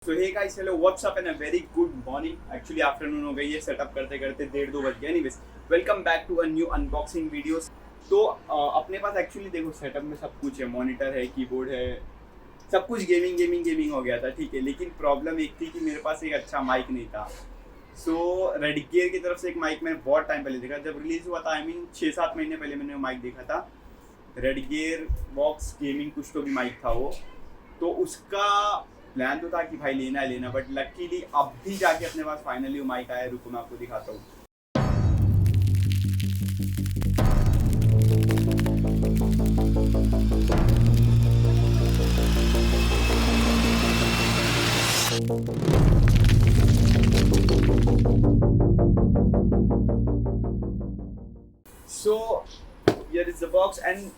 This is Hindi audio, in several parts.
So hey guys, hello, what's up and a very good morning. Actually afternoon हो गई है, सेटअप करते करते 1:30-2 बज गए। Anyways, welcome back to a new unboxing videos. तो अपने पास एक्चुअली देखो सेटअप में सब कुछ है, मॉनिटर है, कीबोर्ड है, सब कुछ गेमिंग गेमिंग गेमिंग हो गया था, ठीक है। लेकिन प्रॉब्लम एक थी कि मेरे पास एक अच्छा माइक नहीं था। सो रेड गियर की तरफ से एक माइक मैंने बहुत टाइम पहले देखा, जब रिलीज हुआ था। आई मीन 6-7 महीने पहले मैंने माइक देखा था। रेड गियर बॉक्स गेमिंग कुछ तो भी माइक था वो। तो उसका प्लान तो था कि भाई लेना है लेना, बट लकीली अब भी जाके अपने पास फाइनली वो माइक आया। रुको मैं आपको दिखाता हूँ। So here is the box and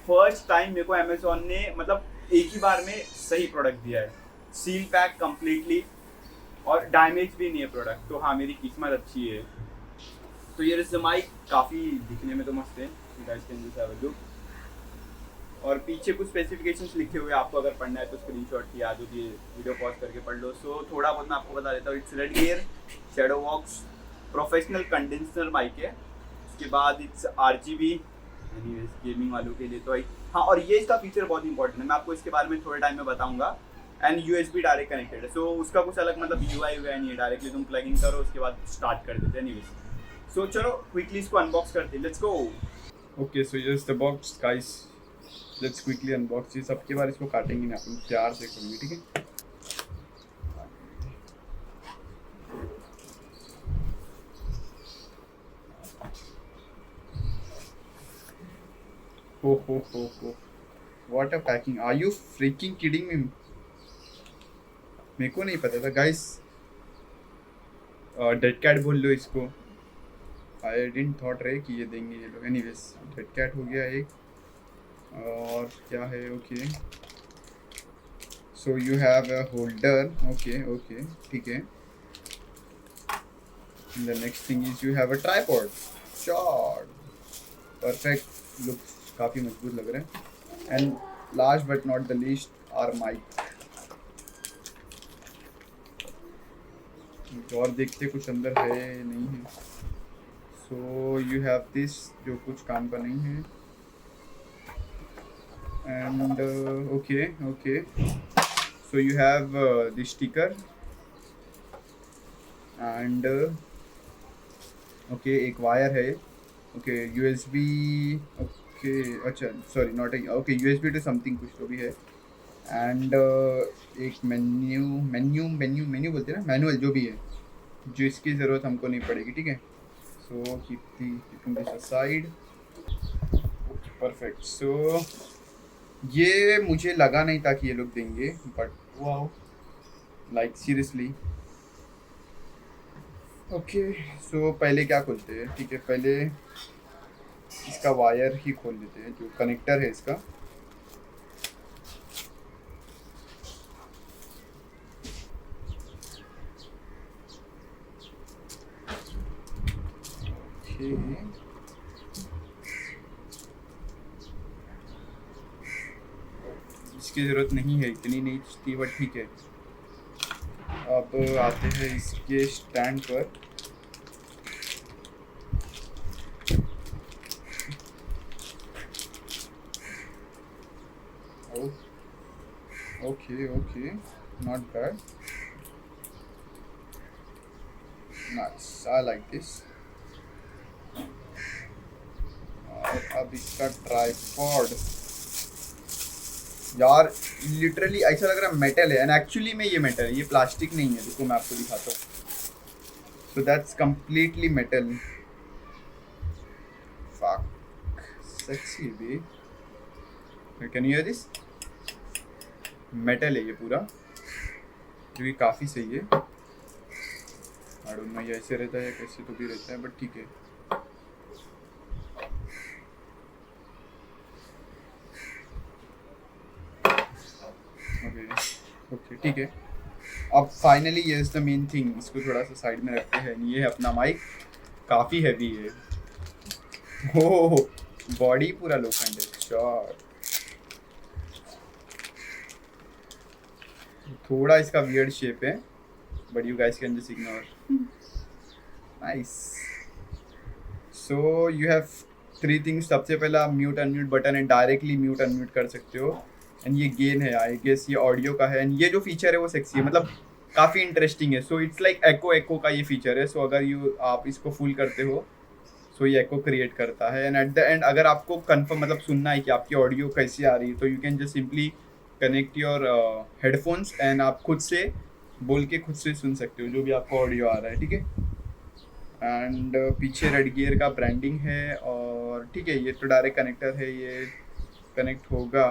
first time मेरे को अमेजोन ने मतलब एक ही बार में सही प्रोडक्ट दिया है। सील पैक कंप्लीटली, और डैमेज भी नहीं है प्रोडक्ट। तो हाँ, मेरी किस्मत अच्छी है। तो ये इज द माइक, काफ़ी दिखने में तो मस्त है। You guys can just have a look. और पीछे कुछ स्पेसिफिकेशंस लिखे हुए हैं, आपको अगर पढ़ना है तो स्क्रीनशॉट की याद होगी, वीडियो पॉज करके पढ़ लो। सो थोड़ा बहुत मैं आपको बता देता हूँ। It's Red Gear Shadow Vox professional condenser mic है। उसके बाद इट्स RGB, एनीवेज गेमिंग वालों के लिए तो हाँ। और ये इसका फीचर बहुत इंपॉर्टेंट है, मैं आपको इसके बारे में थोड़े टाइम में बताऊंगा। एंड USB डायरेक्ट कनेक्टेड है। सो उसका कुछ अलग मतलब UI नहीं है, डायरेक्टली तुम प्लग इन करो, उसके बाद स्टार्ट कर देते हैं। एनीवेज, सो चलो क्विकली इसको अनबॉक्स करते हैं, लेट्स गो। ओके, सो ये is the box guys, let's quickly unbox. ये सबके बार इसको काटेंगे ना, अपन प्यार से करेंगे, ठीक है। हो what a packing, are you freaking kidding me. मेरे को नहीं पता था गाइस। डेड कैट बोल लो इसको। आई डिडंट थॉट रे कि ये देंगे ये लोग। एनीवेज, डेड कैट हो गया एक। और क्या है, okay. So you have a holder, okay okay, ठीक है। And the next thing is you have a tripod. Sure. Perfect. Looks काफी मजबूत लग रहे हैं. And last but not the least, our mic. और देखते कुछ अंदर है नहीं है. So you have this जो कुछ काम का नहीं है. And okay. So you have the sticker. And okay, एक वायर है. Okay, USB. ओके, अच्छा sorry, not okay, USB to something कुछ तो भी है। एंड एक मेन्यू बोलते हैं ना, मैनुअल जो भी है, जो इसकी ज़रूरत हमको नहीं पड़ेगी, ठीक है। So keeping this aside. Perfect. So ये मुझे लगा नहीं था कि ये लोग देंगे, but wow, like seriously. Okay, so पहले क्या खोलते हैं, ठीक है। पहले इसका वायर ही खोल देते हैं, जो कनेक्टर है इसका। इसकी ज़रूरत नहीं है, इतनी नहीं थी, बट ठीक है। अब आते हैं इसके स्टैंड पर। Okay, not bad, nice, I like this. और अब इसका ट्राइपॉड, यार लिटरली ऐसा लग रहा है मेटल है, एंड एक्चुअली में ये मेटल है, ये प्लास्टिक नहीं है। देखो मैं आपको दिखाता हूँ। So that's completely metal. Fuck, sexy bae. Can you hear this? Metal है ये पूरा, जो कि काफ़ी सही है। आई डोंट नो ये ऐसे रहता है या कैसे तो भी रहता है, बट ठीक है। ओके, ठीक है। अब फाइनली ये इज़ द मेन थिंग, इसको थोड़ा सा साइड में रखते हैं। ये है अपना माइक, काफ़ी हैवी है। ओह, बॉडी पूरा लोखंड है। श्योर। थोड़ा इसका वियर्ड शेप है, but you guys can just ignore. Nice. So you have 3 things. सबसे पहला म्यूट अनम्यूट बटन है, डायरेक्टली म्यूट अनम्यूट कर सकते हो. एंड ये गेन है, आई गेस ये ऑडियो का है. एंड ये जो फीचर है वो सेक्सी है, मतलब काफ़ी इंटरेस्टिंग है. सो इट्स लाइक एको का ये फीचर है. सो अगर आप इसको फुल करते हो सो ये एको क्रिएट करता है. एंड एट द एंड अगर आपको कंफर्म मतलब सुनना है कि आपकी ऑडियो कैसी आ रही है, तो you can just simply connect your headphones and आप खुद से बोल के खुद से सुन सकते हो जो भी आपको ऑडियो आ रहा है. ठीक है. एंड पीछे रेड गियर का ब्रांडिंग है. और ठीक है, ये तो डायरेक्ट कनेक्टर है, ये कनेक्ट होगा.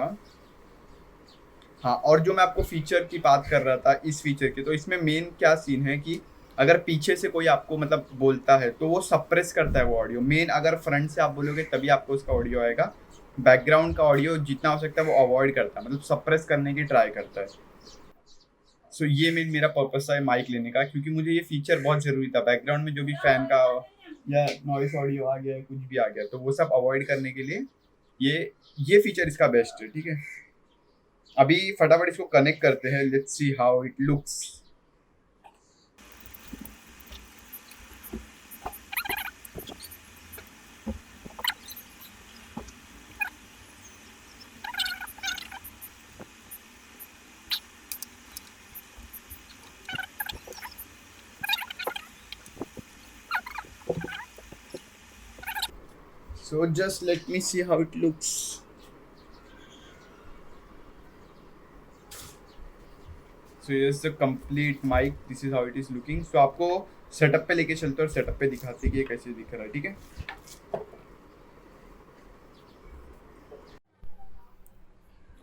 हाँ, और जो मैं आपको फीचर की बात कर रहा था इस फीचर की, तो इसमें मेन क्या सीन है कि अगर पीछे से कोई आपको मतलब बोलता है तो वो सप्रेस करता है वो ऑडियो. मेन अगर फ्रंट से आप बोलोगे तभी आपको उसका ऑडियो आएगा. बैकग्राउंड का ऑडियो जितना हो सकता है वो अवॉइड करता है, मतलब सप्रेस करने की ट्राई करता है. सो ये मेरा पर्पस था माइक लेने का, क्योंकि मुझे ये फीचर बहुत ज़रूरी था. बैकग्राउंड में जो भी फैन का या नॉइस ऑडियो आ गया, कुछ भी आ गया, तो वो सब अवॉइड करने के लिए ये फीचर इसका बेस्ट है. ठीक है. अभी फटाफट इसको कनेक्ट करते हैं. Let's see how it looks. So just let me see how it looks. So here's the complete mic. This is how it is looking. So आपको सेटअप पे लेके चलते और सेटअप पे दिखाते कि ये कैसे दिख रहा है. ठीक है.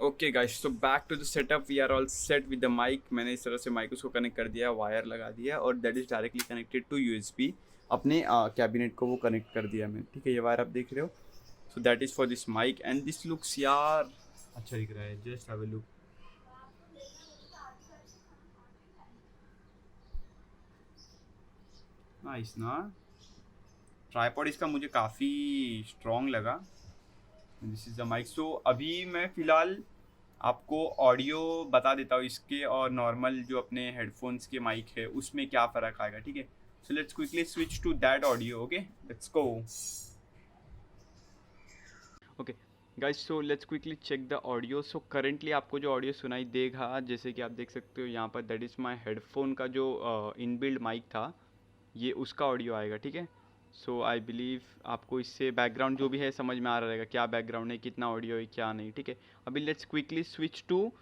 Okay guys, so back to the setup. We are all set with the mic. मैंने इस तरह से माइक उसको कनेक्ट कर दिया, वायर लगा दिया, और that is directly connected to USB. अपने कैबिनेट को वो कनेक्ट कर दिया मैंने. ठीक है, ये वायर आप देख रहे हो. So that is for this mic. And this looks यार अच्छा दिख रहा है. Just have a look. Nice ना. ट्राइपॉड इसका मुझे काफ़ी स्ट्रॉन्ग लगा. This is the mic. So अभी मैं फ़िलहाल आपको ऑडियो बता देता हूँ इसके और नॉर्मल जो अपने हेडफोन्स के माइक है उसमें क्या फ़र्क आएगा. ठीक है. So let's quickly switch to that audio. Okay, let's go. Okay guys, so let's quickly check the audio. So currently आपको जो ऑडियो सुनाई देगा, जैसे कि आप देख सकते हो यहाँ पर, दैट इज़ माई हेडफोन का जो इनबिल्ड माइक था, ये उसका ऑडियो आएगा. ठीक है. सो आई बिलीव आपको इससे बैकग्राउंड जो भी है समझ में आ रहा रहेगा, क्या बैकग्राउंड है, कितना ऑडियो है, क्या नहीं. ठीक है. अभी let's quickly switch to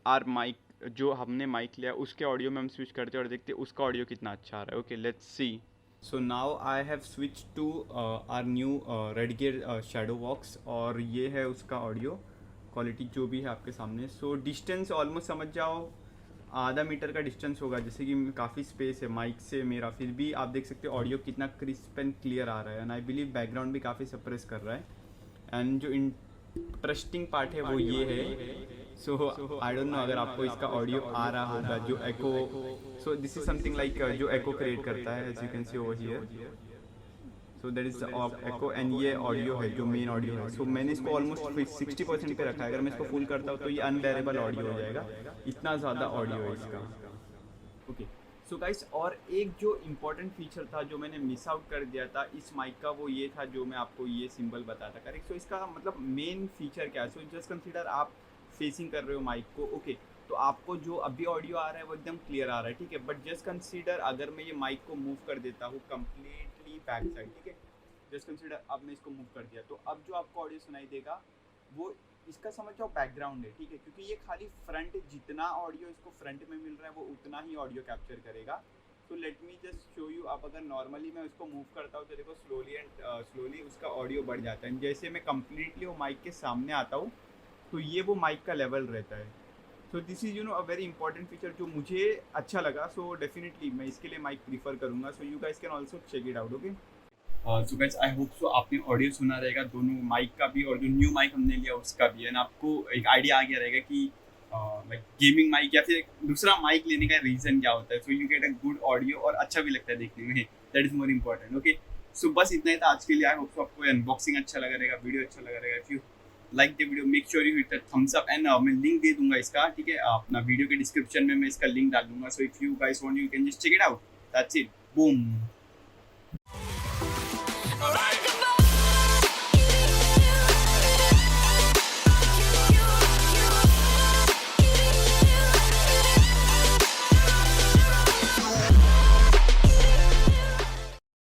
our mic. जो हमने माइक लिया उसके ऑडियो में हम स्विच करते हैं और देखते हैं उसका ऑडियो कितना अच्छा आ रहा है. Okay, let's see. So now I have switch to our new Redgear shadow vox, और ये है उसका ऑडियो क्वालिटी जो भी है आपके सामने. सो डिस्टेंस ऑलमोस्ट समझ जाओ आधा मीटर का डिस्टेंस होगा, जैसे कि काफ़ी स्पेस है माइक से मेरा, फिर भी आप देख सकते हो ऑडियो कितना क्रिस्प एंड क्लियर आ रहा है. एंड आई बिलीव बैकग्राउंड भी काफ़ी सप्रेस कर रहा है. एंड जो इंटरेस्टिंग पार्ट है वो ये है. सो आई डोंट नो अगर आपको इसका ऑडियो आ रहा होगा जो echo. So this is something like जो एको क्रिएट करता है, as you can see over here. So that is echo. And ये ऑडियो है जो मेन ऑडियो है. सो मैंने इसको ऑलमोस्ट 60% पे रखा है. अगर मैं इसको फुल करता हूँ तो ये अनबेरेबल ऑडियो हो जाएगा, इतना ज़्यादा ऑडियो है इसका. ओके. सो गाइस, और एक जो इम्पोर्टेंट फीचर था जो मैंने मिस आउट कर दिया था इस माइक का, वो ये था जो मैं आपको ये सिंबल बताया था. करेक्ट. सो इसका मतलब मेन फीचर क्या है. सो जस्ट कंसीडर आप फेसिंग कर रहे हो माइक को. ओके, तो आपको जो अभी ऑडियो आ रहा है वो एकदम क्लियर आ रहा है. ठीक है. बट जस्ट कंसीडर अगर मैं ये माइक को मूव कर देता हूँ कम्प्लीटली बैक साइड. ठीक है. जस्ट कंसीडर अब मैं इसको मूव कर दिया, तो अब जो आपको ऑडियो सुनाई देगा वो इसका समझ जाओ बैकग्राउंड है. ठीक है. क्योंकि ये खाली फ्रंट, जितना ऑडियो इसको फ्रंट में मिल रहा है वो उतना ही ऑडियो कैप्चर करेगा. So let me just show you. अब अगर नॉर्मली मैं उसको मूव करता हूँ तो देखो स्लोली उसका ऑडियो बढ़ जाता है. जैसे मैं कम्प्लीटली वो माइक के सामने आता हूँ तो ये वो माइक का लेवल रहता है. So this is a very important feature जो मुझे अच्छा लगा. सो डेफिनेटली मैं इसके लिए माइक प्रीफर करूँगा. So you guys can also check it out. Okay. So guys, I hope so आपने ऑडियो सुना रहेगा, दोनों माइक का भी और जो न्यू माइक हमने लिया उसका भी. एंड आपको एक आइडिया आ गया रहेगा कि लाइक गेमिंग माइक या फिर दूसरा माइक लेने का रीज़न क्या होता है. So you get a good audio और अच्छा भी लगता है देखने में. That is more important. Okay. So बस इतना ही था आज के लिए. आई होप सो आपको अनबॉक्सिंग अच्छा लगा रहेगा, वीडियो अच्छा लगा रहेगा. If you like the video, make sure you hit the thumbs up and मैं लिंक दे दूंगा इसका, ठीक है, अपना वीडियो के डिस्क्रिप्शन में मैं इसका लिंक डाल दूंगा, so if you guys want you can just check it out, that's it, boom.